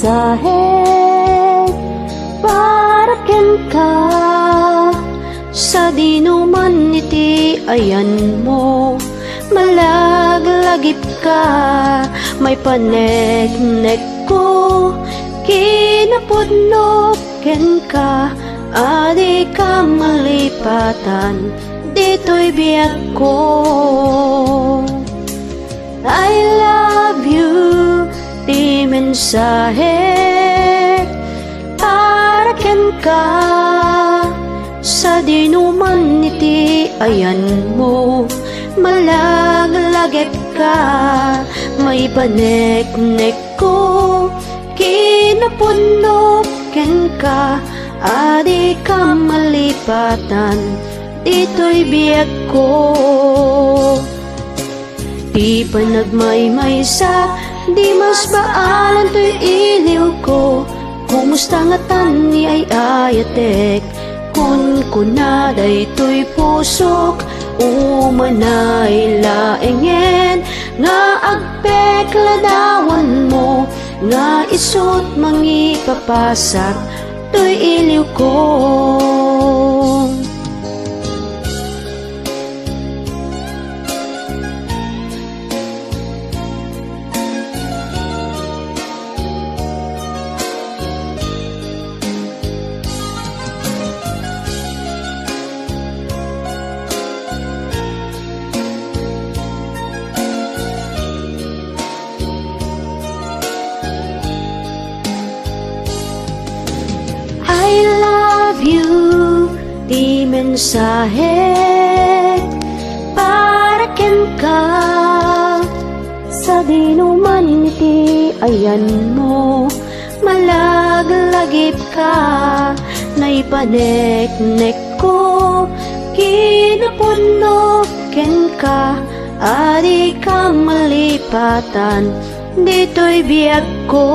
mensahe para ken ka. Sa dinuman iti ayan mo, malaglagip ka. May paneknek ko, kinapudno ken ka. Adi ka malipatan, dito'y biyak ko. I love you, di mensahe para ken ka. Sa dinuman iti ayan mo, malaglagip ka. May paneknek ko, kinapudno ken ka. Adi ka malipatan, dito'y biyak ko. Di pa nagmaymaysa, di mas baalan to'y iliw ko. Kumusta nga tani ay ayatek, kun kunaday to'y pusok. Umanay laengen, nga agpek ladawan mo. Nga isot mangipapasak, to'y iliw ko. Di mensahe para ken ka. Sa dinuman iti ayan mo, malaglagip ka. Naipaneknek ko, kinapudno ken ka. Adi ka malipatan, dito'y biyak ko.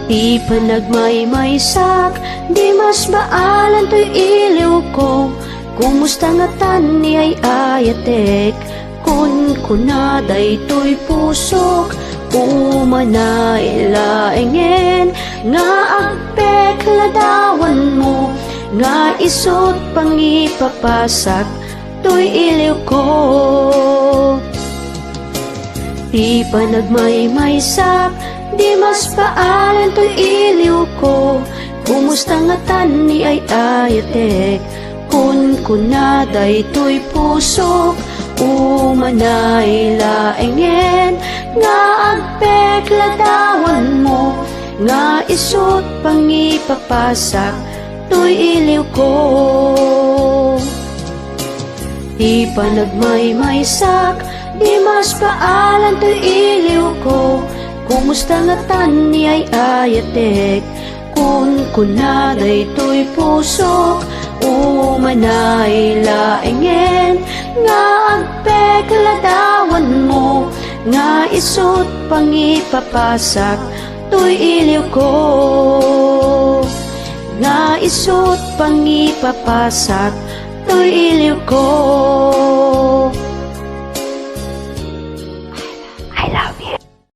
Di pa nagmaymaysak, di mas baalan to'y iliw ko. Kumusta nga tani ay ayatek, kun kunaday to'y pusok. Umanay laengen, nga agpek ladawan mo. Nga isot pangipapasak, to'y iliw ko. Di pa nagmaymaysak, di mas paalan to'y iliw ko. Kumusta nga tani ay ayatek, kun kunaday to'y pusok. Umanay laengen, nga agpek ladawan mo. Nga isot pangipapasak, to'y iliw ko. Di pa nagmaymaysak, di mas paalan to'y iliw ko. Kumusta nga tani ay ayatek, kun kunaday to'y pusok. Umanay laengen, nga agpek ladawan mo. Nga isot pangipapasak, to'y iliw ko. Nga isot pangipapasak, to'y iliw ko. I love